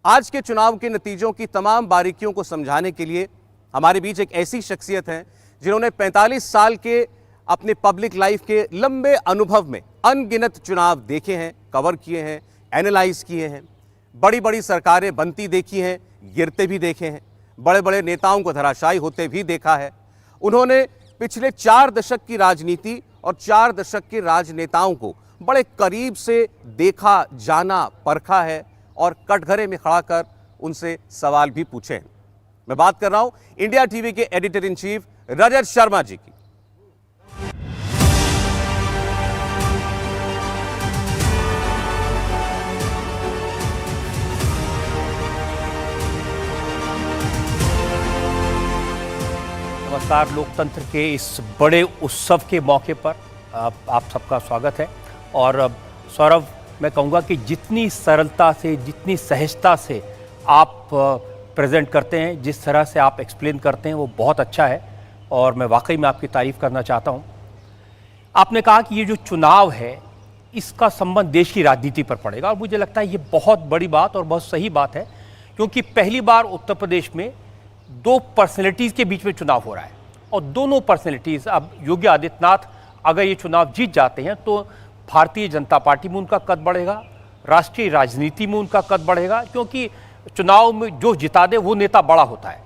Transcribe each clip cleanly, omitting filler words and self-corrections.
आज के चुनाव के नतीजों की तमाम बारीकियों को समझाने के लिए हमारे बीच एक ऐसी शख्सियत है जिन्होंने 45 साल के अपने पब्लिक लाइफ के लंबे अनुभव में अनगिनत चुनाव देखे हैं, कवर किए हैं, एनालाइज किए हैं, बड़ी बड़ी सरकारें बनती देखी हैं, गिरते भी देखे हैं, बड़े बड़े नेताओं को धराशायी होते भी देखा है। उन्होंने पिछले 4 दशक की राजनीति और 4 दशक के राजनेताओं को बड़े करीब से देखा, जाना, परखा है और कटघरे में खड़ा कर उनसे सवाल भी पूछे हैं। मैं बात कर रहा हूं इंडिया टीवी के editor in chief Rajat Sharma ji की। नमस्कार। लोकतंत्र के इस बड़े उत्सव के मौके पर आप सबका स्वागत है। और सौरभ, मैं कहूँगा कि जितनी सरलता से, जितनी सहजता से आप प्रेजेंट करते हैं, जिस तरह से आप एक्सप्लेन करते हैं, वो बहुत अच्छा है और मैं वाकई में आपकी तारीफ़ करना चाहता हूँ। आपने कहा कि ये जो चुनाव है इसका संबंध देश की राजनीति पर पड़ेगा और मुझे लगता है ये बहुत बड़ी बात और बहुत सही बात है, क्योंकि पहली बार उत्तर प्रदेश में 2 पर्सनैलिटीज़ के बीच में चुनाव हो रहा है और दोनों पर्सनैलिटीज़, अब योगी आदित्यनाथ अगर ये चुनाव जीत जाते हैं तो भारतीय जनता पार्टी में उनका कद बढ़ेगा, राष्ट्रीय राजनीति में उनका कद बढ़ेगा, क्योंकि चुनाव में जो जिता दे वो नेता बड़ा होता है।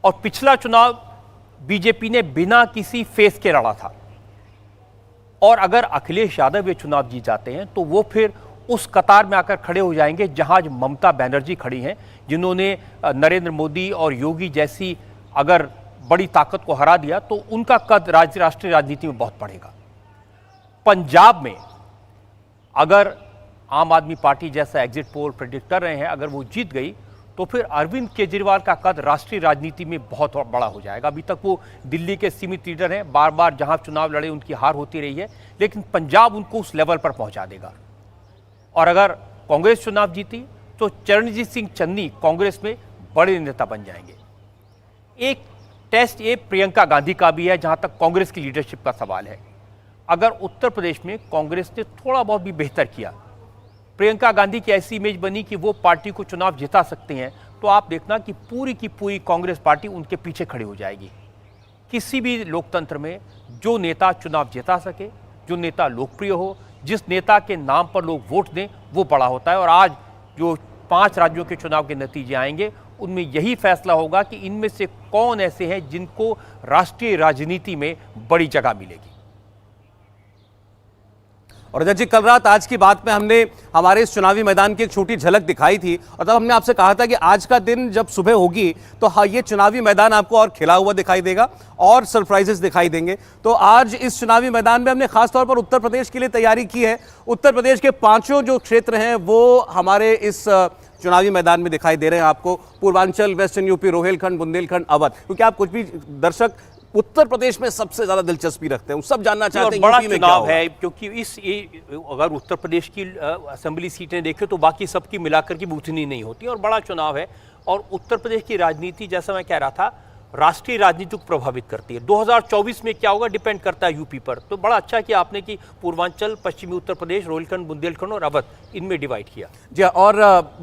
और पिछला चुनाव बीजेपी ने बिना किसी फेस के लड़ा था और अगर अखिलेश यादव ये चुनाव जीत जाते हैं तो वो फिर उस कतार में आकर खड़े हो जाएंगे जहां ममता बनर्जी खड़ी हैं, जिन्होंने नरेंद्र मोदी और योगी जैसी अगर बड़ी ताकत को हरा दिया तो उनका कद राष्ट्रीय राजनीति में बहुत बढ़ेगा। पंजाब में अगर आम आदमी पार्टी जैसा एग्जिट पोल प्रेडिक्ट कर रहे हैं, अगर वो जीत गई तो फिर अरविंद केजरीवाल का कद राष्ट्रीय राजनीति में बहुत बड़ा हो जाएगा। अभी तक वो दिल्ली के सीमित लीडर हैं, बार बार जहां चुनाव लड़े उनकी हार होती रही है, लेकिन पंजाब उनको उस लेवल पर पहुंचा देगा। और अगर कांग्रेस चुनाव जीती तो चरणजीत सिंह चन्नी कांग्रेस में बड़े नेता बन जाएंगे। एक टेस्ट ये प्रियंका गांधी का भी है जहां तक कांग्रेस की लीडरशिप का सवाल है। अगर उत्तर प्रदेश में कांग्रेस ने थोड़ा बहुत भी बेहतर किया, प्रियंका गांधी की ऐसी इमेज बनी कि वो पार्टी को चुनाव जिता सकते हैं, तो आप देखना कि पूरी की पूरी कांग्रेस पार्टी उनके पीछे खड़ी हो जाएगी। किसी भी लोकतंत्र में जो नेता चुनाव जिता सके, जो नेता लोकप्रिय हो, जिस नेता के नाम पर लोग वोट दें, वो बड़ा होता है। और आज जो 5 राज्यों के चुनाव के नतीजे आएंगे उनमें यही फैसला होगा कि इनमें से कौन ऐसे हैं जिनको राष्ट्रीय राजनीति में बड़ी जगह मिलेगी। और रजत जी, कल रात आज की बात में हमने हमारे इस चुनावी मैदान की एक छोटी झलक दिखाई थी और तब हमने आपसे कहा था कि आज का दिन जब सुबह होगी तो हाँ, ये चुनावी मैदान आपको और खिला हुआ दिखाई देगा और सरप्राइजेस दिखाई देंगे। तो आज इस चुनावी मैदान में हमने खासतौर पर उत्तर प्रदेश के लिए तैयारी की है। उत्तर प्रदेश के 5 जो क्षेत्र हैं वो हमारे इस चुनावी मैदान में दिखाई दे रहे हैं आपको। पूर्वांचल, वेस्टर्न यूपी, रोहिलखंड, बुंदेलखंड, अवध, क्योंकि आप कुछ भी दर्शक उत्तर प्रदेश में सबसे ज्यादा दिलचस्पी रखते हैं, सब जानना चाहते हैं बड़ा चुनाव है, क्योंकि अगर उत्तर प्रदेश की असेंबली सीटें देखें तो बाकी सबकी मिलाकर की उतनी नहीं होती और बड़ा चुनाव है। और उत्तर प्रदेश की राजनीति, जैसा मैं कह रहा था, राष्ट्रीय राजनीति को प्रभावित करती है। 2024 में क्या होगा डिपेंड करता है यूपी पर। तो बड़ा अच्छा कि आपने कि पूर्वांचल, पश्चिमी उत्तर प्रदेश, रोहिलखंड, बुंदेलखंड और अवध इनमें डिवाइड किया। जी, और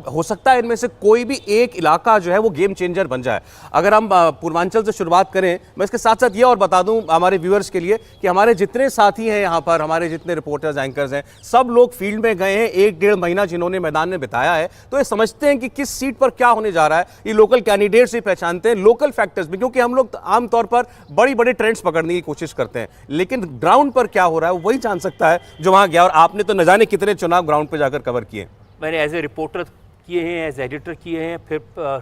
हो सकता है इनमें से कोई भी एक इलाका जो है वो गेम चेंजर बन जाए। अगर हम पूर्वांचल से शुरुआत करें, मैं इसके साथ साथ ये और बता दूं हमारे व्यूअर्स के लिए कि हमारे जितने साथी हैं यहाँ पर, हमारे जितने रिपोर्टर्स, एंकर्स हैं, सब लोग फील्ड में गए हैं। 1-1.5 महीना जिन्होंने मैदान में बिताया है, तो ये समझते हैं कि किस सीट पर क्या होने जा रहा है। ये लोकल कैंडिडेट्स ही पहचानते हैं, लोकल फैक्टर्स भी, क्योंकि हम लोग आमतौर पर बड़ी बड़ी ट्रेंड्स पकड़ने की कोशिश करते हैं, लेकिन ग्राउंड पर क्या हो रहा है वही जान सकता है जो वहां गया। और आपने तो न जाने कितने चुनाव ग्राउंड पर जाकर कवर किए। मैंने एज ए रिपोर्टर किए हैं, एज एडिटर किए हैं, फिर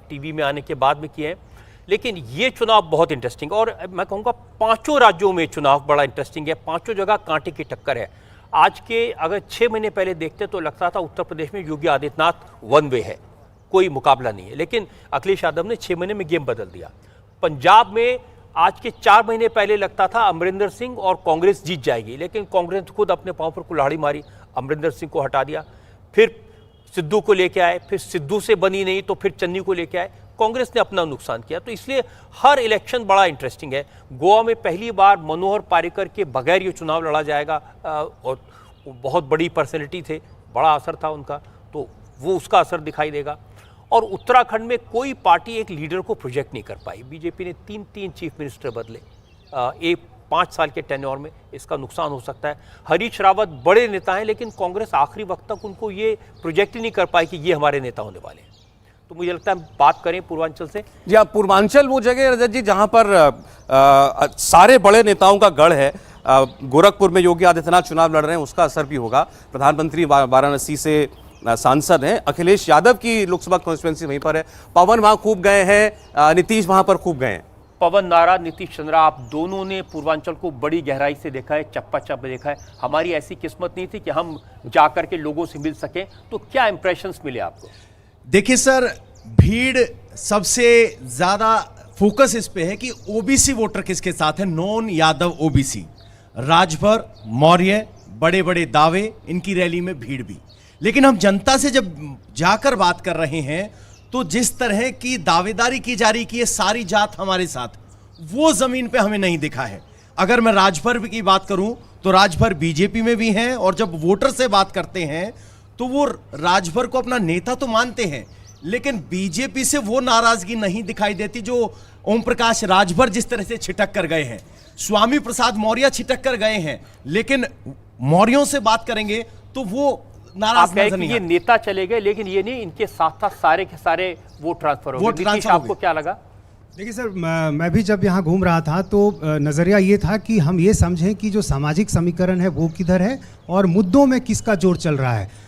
टीवी में आने के बाद में किए हैं। लेकिन ये चुनाव बहुत इंटरेस्टिंग, और मैं कहूँगा 5 राज्यों में चुनाव बड़ा इंटरेस्टिंग है। 5 जगह कांटे की टक्कर है। आज के अगर 6 महीने पहले देखते तो लगता था उत्तर प्रदेश में योगी आदित्यनाथ वन वे है, कोई मुकाबला नहीं है, लेकिन अखिलेश यादव ने 6 महीने में गेम बदल दिया। पंजाब में आज के 4 महीने पहले लगता था अमरिंदर सिंह और कांग्रेस जीत जाएगी, लेकिन कांग्रेस खुद अपने पांव पर कुल्हाड़ी मारी, अमरिंदर सिंह को हटा दिया, फिर सिद्धू को लेके आए, फिर सिद्धू से बनी नहीं तो फिर चन्नी को लेके आए। कांग्रेस ने अपना नुकसान किया। तो इसलिए हर इलेक्शन बड़ा इंटरेस्टिंग है। गोवा में पहली बार मनोहर पारिकर के बगैर ये चुनाव लड़ा जाएगा और बहुत बड़ी पर्सनैलिटी थे, बड़ा असर था उनका, तो वो उसका असर दिखाई देगा। और उत्तराखंड में कोई पार्टी एक लीडर को प्रोजेक्ट नहीं कर पाई। बीजेपी ने 3 चीफ मिनिस्टर बदले एक 5 साल के टेन्योर में, इसका नुकसान हो सकता है। हरीश रावत बड़े नेता हैं, लेकिन कांग्रेस आखिरी वक्त तक उनको ये प्रोजेक्ट ही नहीं कर पाई कि ये हमारे नेता होने वाले हैं। तो मुझे लगता है बात करें पूर्वांचल से। जी हाँ, पूर्वांचल वो जगह है रजत जी जहां पर सारे बड़े नेताओं का गढ़ है। गोरखपुर में योगी आदित्यनाथ चुनाव लड़ रहे हैं, उसका असर भी होगा। प्रधानमंत्री वाराणसी से सांसद हैं। अखिलेश यादव की लोकसभा कॉन्स्टिट्यूंसी वहीं पर है। पवन वहां खूब गए हैं, नीतीश वहां पर खूब गए हैं। पवन नारा, नीतीश चंद्रा, आप दोनों ने पूर्वांचल को बड़ी गहराई से देखा है, चप्पा चप्प देखा है। हमारी ऐसी किस्मत नहीं थी कि हम जाकर के लोगों से मिल सकें। तो क्या इंप्रेशंस मिले आपको? देखिए सर, भीड़ सबसे ज्यादा फोकस इस पे है कि ओबीसी वोटर किसके साथ है, नॉन यादव ओबीसी। राजभर, मौर्य, बड़े बड़े दावे, इनकी रैली में भीड़ भी। लेकिन हम जनता से जब जाकर बात कर रहे हैं तो जिस तरह की दावेदारी की जा रही कि ये सारी जात हमारे साथ, वो जमीन पे हमें नहीं दिखा है। अगर मैं राजभर की बात करूं तो राजभर बीजेपी में भी हैं, और जब वोटर से बात करते हैं तो वो राजभर को अपना नेता तो मानते हैं, लेकिन बीजेपी से वो नाराजगी नहीं दिखाई देती जो ओम प्रकाश राजभर जिस तरह से छिटक कर गए हैं। स्वामी प्रसाद मौर्य छिटक कर गए हैं, लेकिन मौर्यों से बात करेंगे तो वो नाराज नजर नहीं। ये नेता चले गए, लेकिन ये नहीं, इनके साथ साथ सारे के सारे वो ट्रांसफर हो गए। नीतीश, आपको क्या लगा? देखिए सर, मैं भी जब यहाँ घूम रहा था तो नज़रिया ये था कि हम ये समझें कि जो सामाजिक समीकरण है वो किधर है और मुद्दों में किसका जोर चल रहा है।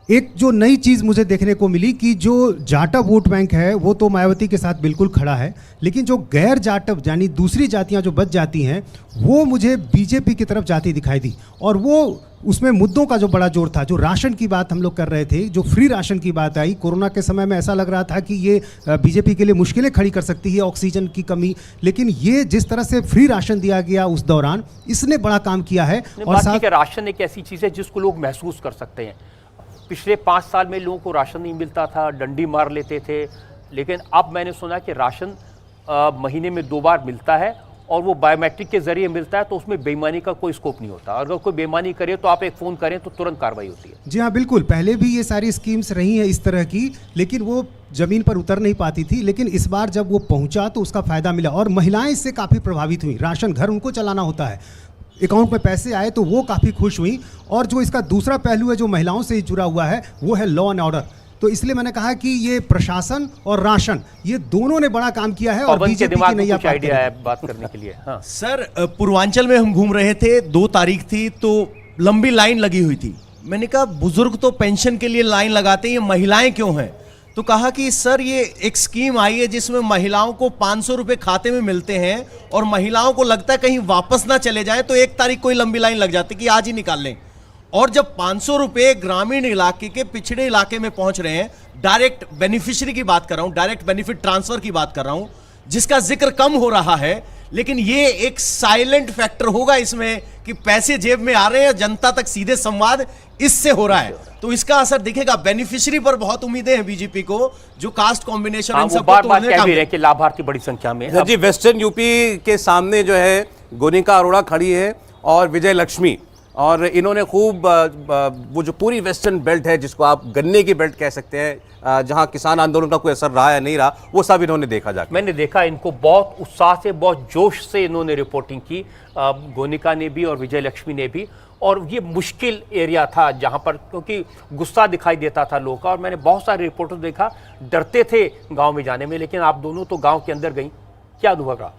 एक जो नई चीज़ मुझे देखने को मिली कि जो जाटव वोट बैंक है वो तो मायावती के साथ बिल्कुल खड़ा है, लेकिन जो गैर जाटव यानी दूसरी जातियां जो बच जाती हैं वो मुझे बीजेपी की तरफ जाती दिखाई दी। और वो उसमें मुद्दों का जो बड़ा जोर था, जो राशन की बात हम लोग कर रहे थे, जो फ्री राशन की बात आई कोरोना के समय में, ऐसा लग रहा था कि ये बीजेपी के लिए मुश्किलें खड़ी कर सकती है, ऑक्सीजन की कमी। लेकिन ये जिस तरह से फ्री राशन दिया गया उस दौरान, इसने बड़ा काम किया है। और साथ राशन एक ऐसी चीज़ है जिसको लोग महसूस कर सकते हैं। पिछले 5 साल में लोगों को राशन नहीं मिलता था, डंडी मार लेते थे, लेकिन अब मैंने सुना कि राशन महीने में 2 बार मिलता है और वो बायोमेट्रिक के जरिए मिलता है, तो उसमें बेईमानी का कोई स्कोप नहीं होता। अगर कोई बेईमानी करे तो आप एक फ़ोन करें तो तुरंत कार्रवाई होती है। जी हाँ, बिल्कुल। पहले भी ये सारी स्कीम्स रही हैं इस तरह की, लेकिन वो ज़मीन पर उतर नहीं पाती थी। लेकिन इस बार जब वो पहुंचा तो उसका फ़ायदा मिला और महिलाएं इससे काफ़ी प्रभावित हुई। राशन घर उनको चलाना होता है, अकाउंट में पैसे आए तो वो काफ़ी खुश हुई। और जो इसका दूसरा पहलू है जो महिलाओं से जुड़ा हुआ है वो है लॉ एंड ऑर्डर। तो इसलिए मैंने कहा कि ये प्रशासन और राशन, ये दोनों ने बड़ा काम किया है। और बीजेपी की नई आइडिया है बात करने के लिए। हाँ सर, पूर्वांचल में हम घूम रहे थे, 2 तारीख थी तो लंबी लाइन लगी हुई थी। मैंने कहा बुजुर्ग तो पेंशन के लिए लाइन लगाते हैं, ये महिलाएं क्यों हैं? तो कहा कि सर ये एक स्कीम आई है जिसमें महिलाओं को 500 रुपए खाते में मिलते हैं और महिलाओं को लगता है कहीं वापस ना चले जाए, तो 1 तारीख कोई लंबी लाइन लग जाती कि आज ही निकाल लें। और जब 500 रुपए ग्रामीण इलाके के पिछड़े इलाके में पहुंच रहे हैं, डायरेक्ट बेनिफिशियरी की बात कर रहा हूं, डायरेक्ट बेनिफिट ट्रांसफर की बात कर रहा हूं, जिसका जिक्र कम हो रहा है, लेकिन ये एक साइलेंट फैक्टर होगा इसमें कि पैसे जेब में आ रहे हैं, जनता तक सीधे संवाद इससे हो रहा है, तो इसका असर दिखेगा। बेनिफिशियरी पर बहुत उम्मीदें हैं बीजेपी को, जो कास्ट कॉम्बिनेशन लाभार्थी बड़ी संख्या में। जी, वेस्टर्न यूपी के सामने जो है गोनिका अरोड़ा खड़ी है और विजय लक्ष्मी, और इन्होंने खूब वो जो पूरी वेस्टर्न बेल्ट है जिसको आप गन्ने की बेल्ट कह सकते हैं, जहां किसान आंदोलन का कोई असर रहा है नहीं रहा, वो सब इन्होंने देखा जाकर। मैंने देखा इनको बहुत उत्साह से, बहुत जोश से इन्होंने रिपोर्टिंग की, गोनिका ने भी और विजय लक्ष्मी ने भी। और ये मुश्किल एरिया था जहां पर, क्योंकि गुस्सा दिखाई देता था लोगों का, और मैंने बहुत सारे रिपोर्टर देखा डरते थे गाँव में जाने में, लेकिन आप दोनों तो गाँव के अंदर गई, क्या अनुभव रहा?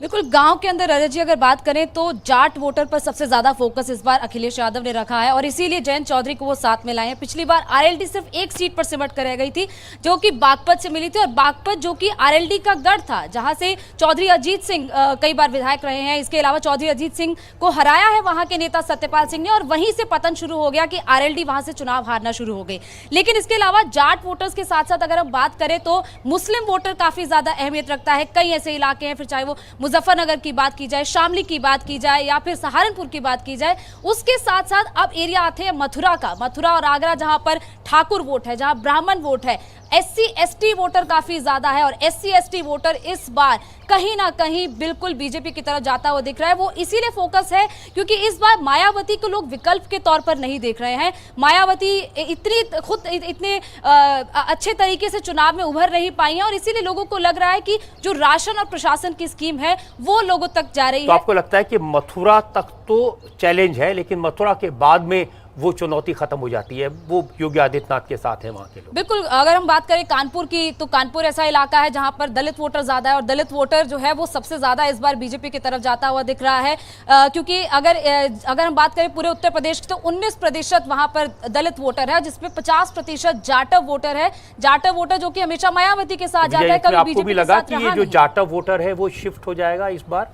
बिल्कुल, गांव के अंदर रजत जी अगर बात करें तो जाट वोटर पर सबसे ज्यादा फोकस इस बार अखिलेश यादव ने रखा है और इसीलिए जयंत चौधरी को वो साथ में लाए हैं। पिछली बार आरएलडी सिर्फ 1 सीट पर सिमट कर रह गई थी जो कि बागपत से मिली थी, और बागपत जो कि आरएलडी का गढ़ था, जहां से चौधरी अजीत सिंह कई बार विधायक रहे हैं। इसके अलावा चौधरी अजीत सिंह को हराया है वहां के नेता सत्यपाल सिंह ने, और वहीं से पतन शुरू हो गया कि आरएलडी वहां से चुनाव हारना शुरू हो गई। लेकिन इसके अलावा जाट वोटर्स के साथ साथ अगर हम बात करें तो मुस्लिम वोटर काफी ज्यादा अहमियत रखता है। कई ऐसे इलाके हैं, फिर चाहे वो मुजफ्फरनगर की बात की जाए, शामली की बात की जाए, या फिर सहारनपुर की बात की जाए। उसके साथ साथ अब एरिया आते हैं मथुरा का, मथुरा और आगरा, जहां पर ठाकुर वोट है, जहां ब्राह्मण वोट है। SC/ST वोटर काफी ज्यादा है और SC/ST वोटर इस बार कहीं ना कहीं बिल्कुल बीजेपी की तरफ जाता हुआ दिख रहा है। वो इसीलिए फोकस है क्योंकि इस बार मायावती को लोग विकल्प के तौर पर नहीं देख रहे हैं। मायावती इतने अच्छे तरीके से चुनाव में उभर नहीं पाई हैं और इसीलिए लोगों को लग रहा है कि जो राशन और प्रशासन की स्कीम है वो लोगों तक जा रही तो है। आपको लगता है कि मथुरा तक तो चैलेंज है, लेकिन मथुरा के बाद में वो चुनौती खत्म हो जाती है, वो योगी आदित्यनाथ के साथ है वहां के लोग? बिल्कुल, अगर हम बात करें कानपुर की तो कानपुर ऐसा इलाका है जहां पर दलित वोटर ज्यादा है और दलित वोटर जो है वो सबसे ज्यादा इस बार बीजेपी की तरफ जाता हुआ दिख रहा है। क्योंकि अगर हम बात करें पूरे उत्तर प्रदेश की तो 19% वहां पर दलित वोटर है, जिसमें 50% जाटव वोटर है। जाटव वोटर जो कि हमेशा मायावती के साथ जाता है, कभी आपको बीजेपी भी के लगा साथ कि रहा ये जो नहीं। जाटव वोटर है वो शिफ्ट हो जाएगा इस बार,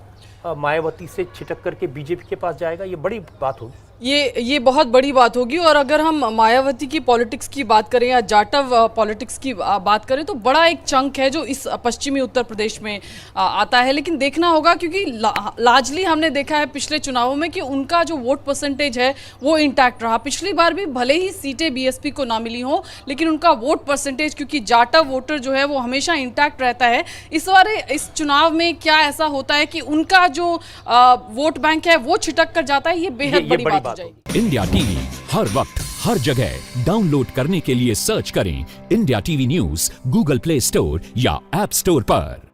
मायावती से छिटक करके बीजेपी के पास जाएगा? ये बड़ी बात होगी। ये बहुत बड़ी बात होगी। और अगर हम मायावती की पॉलिटिक्स की बात करें या जाटव पॉलिटिक्स की बात करें तो बड़ा एक चंक है जो इस पश्चिमी उत्तर प्रदेश में आता है। लेकिन देखना होगा क्योंकि लार्जली हमने देखा है पिछले चुनावों में कि उनका जो वोट परसेंटेज है वो इंटैक्ट रहा। पिछली बार भी भले ही सीटें बीएसपी को ना मिली हो, लेकिन उनका वोट परसेंटेज, क्योंकि जाटव वोटर जो है वो हमेशा इंटैक्ट रहता है। इस बार इस चुनाव में क्या ऐसा होता है कि उनका जो वोट बैंक है वो छिटक कर जाता है, ये बेहद बड़ी बात हो जाएगी। इंडिया टीवी हर वक्त हर जगह डाउनलोड करने के लिए सर्च करें India TV news Google play store या ऐप स्टोर पर।